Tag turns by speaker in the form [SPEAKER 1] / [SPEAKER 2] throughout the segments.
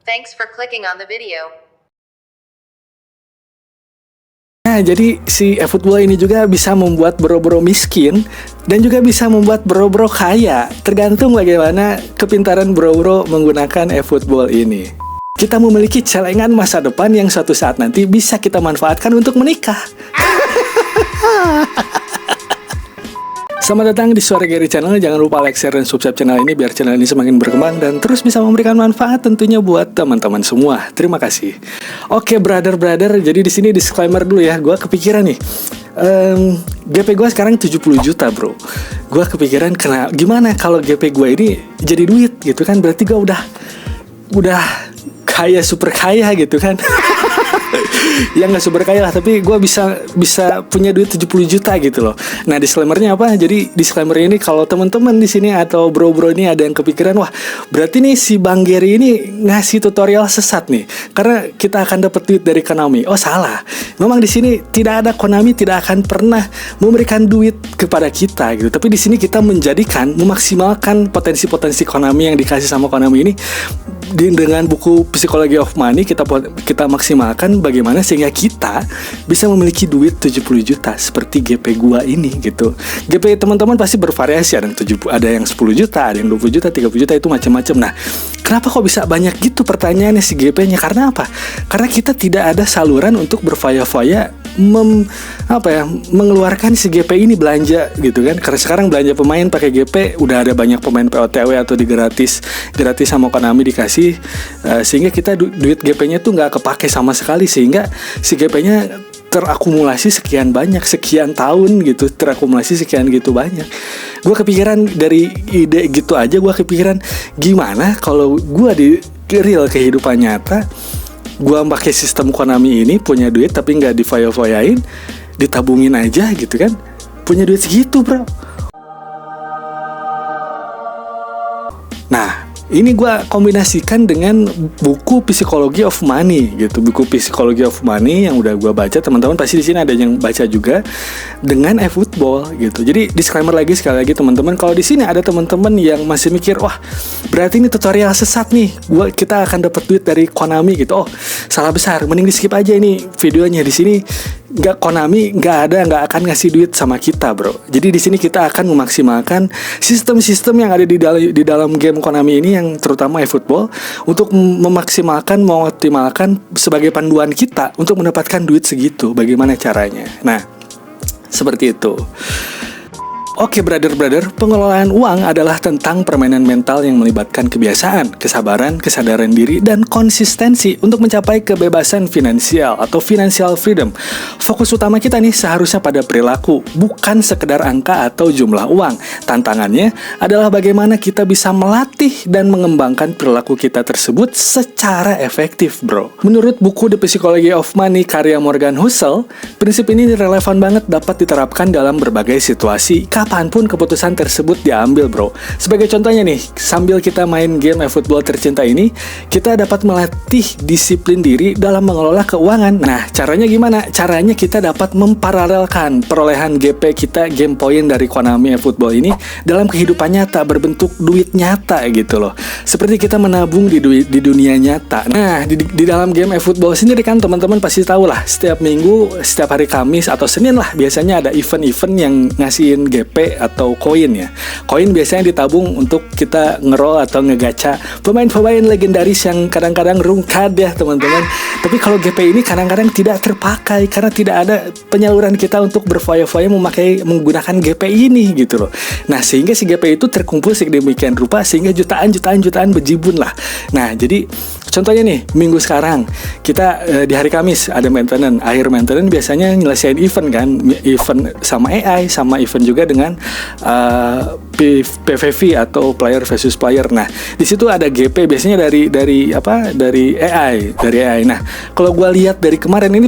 [SPEAKER 1] Thanks for clicking on the video.
[SPEAKER 2] Nah, jadi si eFootball ini juga bisa membuat bro-bro miskin dan juga bisa membuat bro-bro kaya. Tergantung bagaimana kepintaran bro-bro menggunakan eFootball ini. Kita memiliki celengan masa depan yang suatu saat nanti bisa kita manfaatkan untuk menikah. Selamat datang di Suara Gary Channel. Jangan lupa like, share, dan subscribe channel ini biar channel ini semakin berkembang dan terus bisa memberikan manfaat tentunya buat teman-teman semua. Terima kasih. Oke, brother, jadi di sini disclaimer dulu ya. Gua kepikiran nih. GP gue sekarang 70 juta bro. Gue kepikiran gimana kalau GP gue ini jadi duit gitu kan. Berarti gue udah kaya, super kaya gitu kan. Ya nggak super kaya lah, tapi gue bisa punya duit 70 juta gitu loh. Nah, disclaimernya apa? Jadi disclaimer ini kalau teman-teman di sini atau bro-bro ini ada yang kepikiran, wah berarti nih si Bang Gary ini ngasih tutorial sesat nih karena kita akan dapat duit dari Konami. Oh salah, memang di sini tidak ada, Konami tidak akan pernah memberikan duit kepada kita gitu. Tapi di sini kita memaksimalkan potensi-potensi Konami yang dikasih sama Konami ini. Dengan buku Psychology of Money kita maksimalkan bagaimana sehingga kita bisa memiliki duit 70 juta seperti GP gua ini gitu. GP teman-teman pasti bervariasi, ada yang 10 juta, ada yang 20 juta, 30 juta, itu macam-macam. Nah, kenapa kok bisa banyak gitu pertanyaannya si GP-nya? Karena apa? Karena kita tidak ada saluran untuk berfoya-foya mengeluarkan si GP ini belanja gitu kan. Karena sekarang belanja pemain pakai GP udah ada banyak pemain POTW atau gratis sama Konami dikasih, sehingga kita duit GP-nya tuh nggak kepake sama sekali, sehingga si GP-nya terakumulasi sekian tahun gitu, terakumulasi sekian gitu banyak. Gue kepikiran dari ide gitu aja, gue kepikiran gimana kalau gue di real kehidupan nyata gue pakai sistem Konami ini, punya duit tapi nggak difoya-foyain, ditabungin aja gitu kan, punya duit segitu bro. Nah, ini gue kombinasikan dengan buku Psychology of Money gitu. Buku Psychology of Money yang udah gue baca, teman-teman pasti di sini ada yang baca juga, dengan eFootball gitu. Jadi disclaimer sekali lagi teman-teman, kalau di sini ada teman-teman yang masih mikir, wah berarti ini tutorial sesat nih, kita akan dapat duit dari Konami gitu. Oh salah besar, mending di skip aja ini videonya. Di sini Konami nggak akan ngasih duit sama kita bro. Jadi di sini kita akan memaksimalkan sistem-sistem yang ada di dalam game Konami ini, yang terutama eFootball, untuk mengoptimalkan sebagai panduan kita untuk mendapatkan duit segitu. Bagaimana caranya? Nah, seperti itu. Oke brother, pengelolaan uang adalah tentang permainan mental yang melibatkan kebiasaan, kesabaran, kesadaran diri, dan konsistensi untuk mencapai kebebasan finansial atau financial freedom. Fokus utama kita nih seharusnya pada perilaku, bukan sekedar angka atau jumlah uang. Tantangannya adalah bagaimana kita bisa melatih dan mengembangkan perilaku kita tersebut secara efektif bro. Menurut buku The Psychology of Money karya Morgan Housel, prinsip ini relevan banget dapat diterapkan dalam berbagai situasi, kapanpun keputusan tersebut diambil bro. Sebagai contohnya nih, sambil kita main game eFootball tercinta ini, kita dapat melatih disiplin diri dalam mengelola keuangan. Nah, caranya gimana? Caranya kita dapat memparalelkan perolehan GP kita, game point dari Konami eFootball ini, dalam kehidupan nyata berbentuk duit nyata gitu loh. Seperti kita menabung di dunia nyata. Nah, di dalam game eFootball sendiri kan teman-teman pasti tahu lah, setiap minggu, setiap hari Kamis atau Senin lah, biasanya ada event-event yang ngasihin GP atau koin ya. Koin biasanya ditabung untuk kita ngerol atau ngegacha pemain-pemain legendaris yang kadang-kadang rungkad ya teman-teman. Tapi kalau GP ini kadang-kadang tidak terpakai karena tidak ada penyaluran kita untuk berfoya-foya menggunakan GP ini gitu loh. Nah, sehingga si GP itu terkumpul sedemikian rupa sehingga jutaan berjibun lah. Nah, jadi contohnya nih, minggu sekarang kita di hari Kamis ada maintenance. Akhir maintenance biasanya nyelesain event kan, event sama AI, sama event juga dengan PVV atau player versus player. Nah, di situ ada GP biasanya dari AI. Nah, kalau gue lihat dari kemarin ini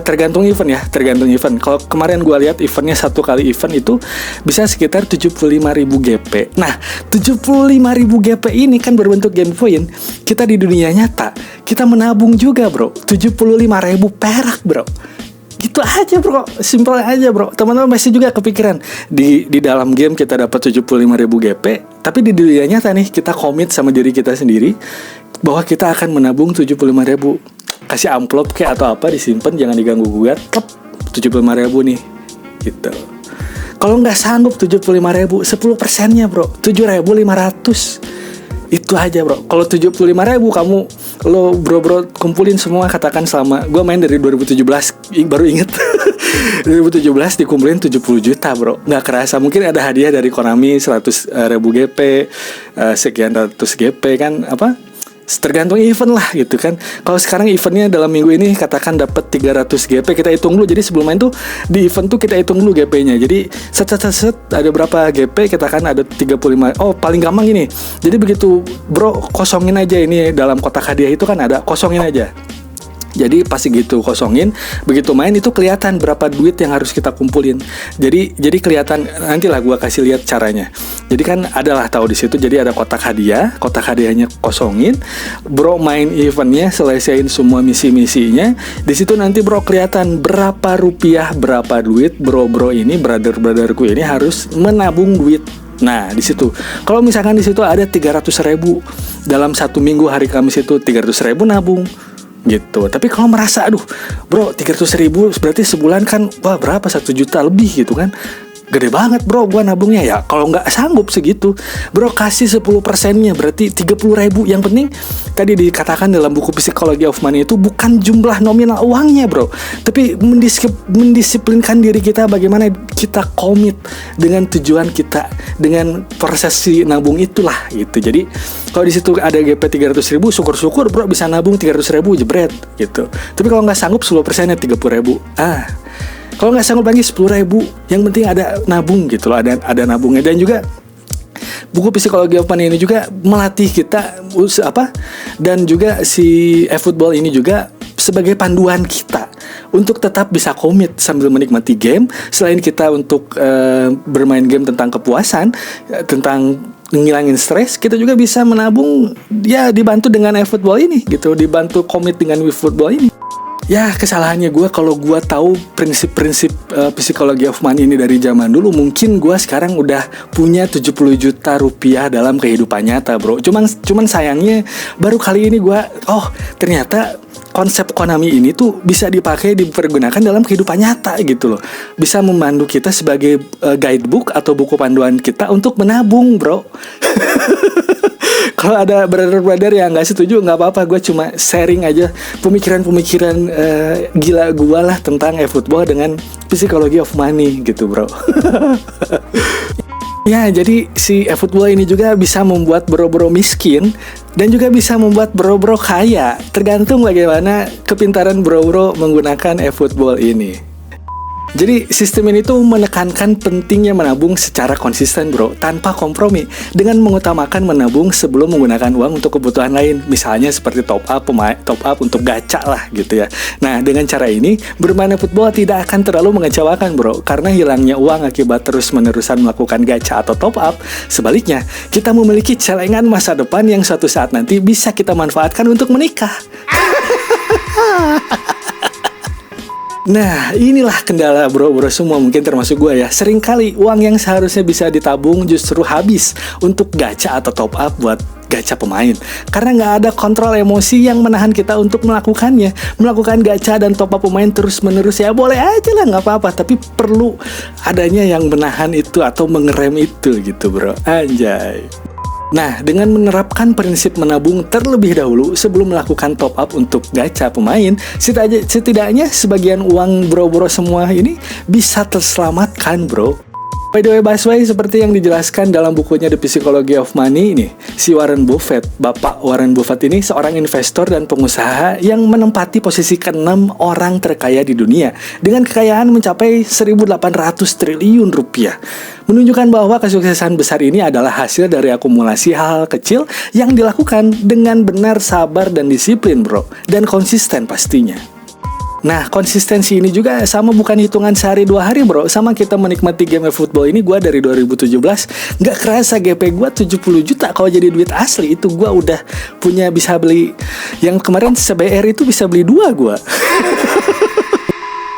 [SPEAKER 2] tergantung event. Kalau kemarin gue lihat eventnya satu kali event itu bisa sekitar 75.000 GP. Nah, 75.000 GP ini kan berbentuk game point. Kita di dunia nyata, kita menabung juga bro, 75.000 perak bro. Gitu aja bro, simpel aja bro. Teman-teman pasti juga kepikiran di dalam game kita dapat 75.000 GP, tapi di dunia nyata nih kita komit sama diri kita sendiri bahwa kita akan menabung 75.000. Kasih amplop kayak atau apa, disimpan, jangan diganggu gugat. 75.000 nih gitu. Kalau nggak sanggup 75.000, 10%-nya bro, 7.500. Itu aja bro. Kalau 75.000 kamu, lo bro kumpulin semua, katakan selama gue main dari 2017, baru inget 2017 dikumpulin 70 juta bro. Nggak kerasa, mungkin ada hadiah dari Konami 100.000 GP, sekian ratus GP kan, apa, tergantung event lah gitu kan. Kalau sekarang eventnya dalam minggu ini katakan dapat 300 GP, kita hitung dulu. Jadi sebelum main tuh di event tuh kita hitung dulu GP-nya. Jadi set ada berapa GP, kita kan ada 35. Oh paling gampang ini. Jadi begitu bro kosongin aja ini dalam kotak hadiah itu kan ada, kosongin aja. Jadi pasti gitu kosongin, begitu main itu kelihatan berapa duit yang harus kita kumpulin. Jadi kelihatan, nantilah gua kasih lihat caranya. Jadi kan adalah tahu di situ. Jadi ada kotak hadiahnya kosongin. Bro main eventnya, selesaiin semua misi-misinya. Di situ nanti bro kelihatan berapa rupiah, berapa duit bro ini, brotherku ini harus menabung duit. Nah di situ, kalau misalkan di situ ada 300.000 dalam satu minggu hari Kamis itu 300.000 nabung gitu. Tapi kalau merasa aduh bro 300.000 berarti sebulan kan wah berapa, 1 juta lebih gitu kan, gede banget bro gua nabungnya ya. Kalau nggak sanggup segitu bro, kasih 10%-nya, berarti 30.000. Yang penting tadi dikatakan dalam buku Psychology of Money itu bukan jumlah nominal uangnya bro, tapi mendisiplinkan diri kita bagaimana kita komit dengan tujuan kita, dengan proses si nabung itulah gitu. Jadi kalau di situ ada GP 300.000, syukur-syukur bro bisa nabung 300.000 jebret gitu. Tapi kalau nggak sanggup 10%-nya 30.000. Kalau nggak sanggup lagi 10.000, yang penting ada nabung gitu loh, ada nabungnya. Dan juga buku Psikologi of Money ini juga melatih kita dan juga si eFootball ini juga sebagai panduan kita untuk tetap bisa komit sambil menikmati game. Selain kita untuk bermain game tentang kepuasan, tentang ngilangin stres, kita juga bisa menabung ya, dibantu dengan eFootball ini gitu, dibantu komit dengan eFootball ini. Ya kesalahannya gue kalau gue tahu prinsip-prinsip Psychology of Money ini dari zaman dulu, mungkin gue sekarang udah punya 70 juta rupiah dalam kehidupan nyata bro. Cuman sayangnya baru kali ini gue, ternyata konsep Konami ini tuh bisa dipergunakan dalam kehidupan nyata gitu loh. Bisa membantu kita sebagai guidebook atau buku panduan kita untuk menabung bro. Kalau ada brother yang nggak setuju nggak apa-apa, gue cuma sharing aja pemikiran gila gue lah tentang eFootball dengan Psychology of Money gitu bro. Ya jadi si eFootball ini juga bisa membuat bro-bro miskin dan juga bisa membuat bro-bro kaya, tergantung bagaimana kepintaran bro-bro menggunakan eFootball ini. Jadi sistem ini tuh menekankan pentingnya menabung secara konsisten bro, tanpa kompromi, dengan mengutamakan menabung sebelum menggunakan uang untuk kebutuhan lain. Misalnya seperti top up untuk gacha lah gitu ya. Nah dengan cara ini bermain football tidak akan terlalu mengecewakan bro, karena hilangnya uang akibat terus-menerusan melakukan gacha atau top up. Sebaliknya, kita memiliki celengan masa depan yang suatu saat nanti bisa kita manfaatkan untuk menikah. Nah inilah kendala bro-bro semua, mungkin termasuk gue ya. Seringkali uang yang seharusnya bisa ditabung justru habis untuk gacha atau top up buat gacha pemain, karena nggak ada kontrol emosi yang menahan kita untuk melakukannya. Melakukan gacha dan top up pemain terus menerus ya boleh aja lah, nggak apa-apa, tapi perlu adanya yang menahan itu atau mengerem itu gitu bro, anjay. Nah, dengan menerapkan prinsip menabung terlebih dahulu sebelum melakukan top up untuk gacha pemain, setidaknya sebagian uang bro-bro semua ini bisa terselamatkan bro. By the way, Basway, seperti yang dijelaskan dalam bukunya The Psychology of Money ini, si Warren Buffett, Bapak Warren Buffett ini seorang investor dan pengusaha yang menempati posisi ke-6 orang terkaya di dunia dengan kekayaan mencapai 1.800 triliun rupiah. Menunjukkan bahwa kesuksesan besar ini adalah hasil dari akumulasi hal-hal kecil yang dilakukan dengan benar, sabar, dan disiplin bro, dan konsisten pastinya. Nah, konsistensi ini juga sama, bukan hitungan sehari 2 hari bro. Sama kita menikmati game football ini, gue dari 2017 gak kerasa GP gue 70 juta. Kalau jadi duit asli itu gue udah punya, bisa beli, yang kemarin CBR itu bisa beli 2 gue.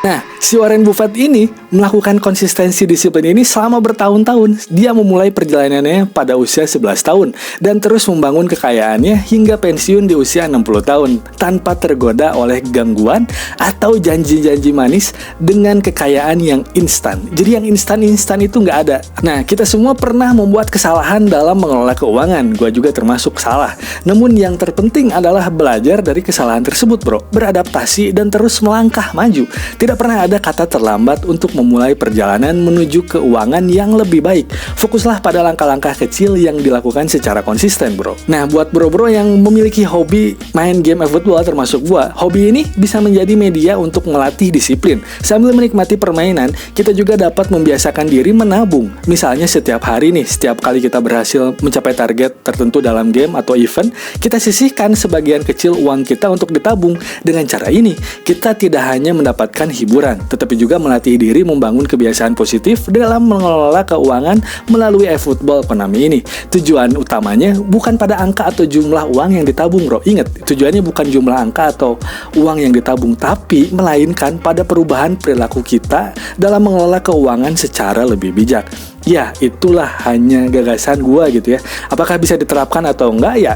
[SPEAKER 2] Nah, Si Warren Buffett ini melakukan konsistensi disiplin ini selama bertahun-tahun. Dia memulai perjalanannya pada usia 11 tahun dan terus membangun kekayaannya hingga pensiun di usia 60 tahun tanpa tergoda oleh gangguan atau janji-janji manis dengan kekayaan yang instan. Jadi yang instan-instan itu nggak ada. Nah, kita semua pernah membuat kesalahan dalam mengelola keuangan. Gua juga termasuk salah. Namun yang terpenting adalah belajar dari kesalahan tersebut, bro. Beradaptasi dan terus melangkah maju. Tidak pernah ada kata terlambat untuk memulai perjalanan menuju keuangan yang lebih baik. Fokuslah pada langkah-langkah kecil yang dilakukan secara konsisten, bro. Nah, buat bro-bro yang memiliki hobi main game e-football termasuk gua, hobi ini bisa menjadi media untuk melatih disiplin. Sambil menikmati permainan, kita juga dapat membiasakan diri menabung. Misalnya setiap hari nih, setiap kali kita berhasil mencapai target tertentu dalam game atau event, kita sisihkan sebagian kecil uang kita untuk ditabung. Dengan cara ini, kita tidak hanya mendapatkan hiburan, tetapi juga melatih diri membangun kebiasaan positif dalam mengelola keuangan melalui e-football Konami ini. Tujuan utamanya bukan pada angka atau jumlah uang yang ditabung, bro. Ingat, tujuannya bukan jumlah angka atau uang yang ditabung, tapi melainkan pada perubahan perilaku kita dalam mengelola keuangan secara lebih bijak. Ya, itulah hanya gagasan gua gitu ya. Apakah bisa diterapkan atau enggak ya?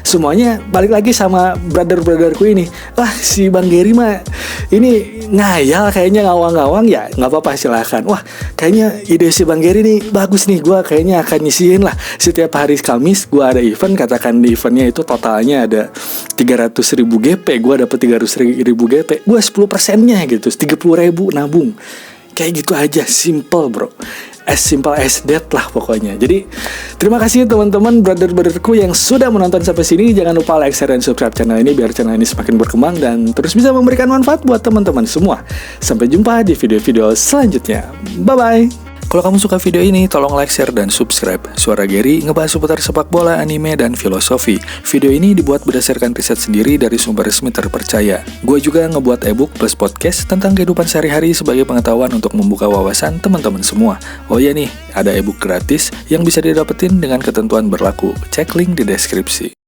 [SPEAKER 2] Semuanya balik lagi sama brother-brotherku ini. Wah, si Bang Gary mah ini ngayal kayaknya, ngawang-ngawang ya. Nggak apa-apa, silahkan. Wah, kayaknya ide si Bang Gary nih bagus nih. Gue kayaknya akan nyisihin lah. Setiap hari Kamis gue ada event. Katakan di eventnya itu totalnya ada 300.000 GP. Gue dapet 300.000 GP. Gue 10%-nya gitu, 30.000 nabung. Kayak gitu aja, simple bro. As simple as that lah pokoknya. Jadi terima kasih teman-teman brother-brotherku yang sudah menonton sampai sini. Jangan lupa like, share, dan subscribe channel ini biar channel ini semakin berkembang dan terus bisa memberikan manfaat buat teman-teman semua. Sampai jumpa di video-video selanjutnya. Bye-bye. Kalau kamu suka video ini, tolong like, share, dan subscribe. Suara Gary ngebahas seputar sepak bola, anime, dan filosofi. Video ini dibuat berdasarkan riset sendiri dari sumber resmi terpercaya. Gue juga ngebuat ebook plus podcast tentang kehidupan sehari-hari sebagai pengetahuan untuk membuka wawasan teman-teman semua. Oh iya nih, ada ebook gratis yang bisa didapetin dengan ketentuan berlaku. Cek link di deskripsi.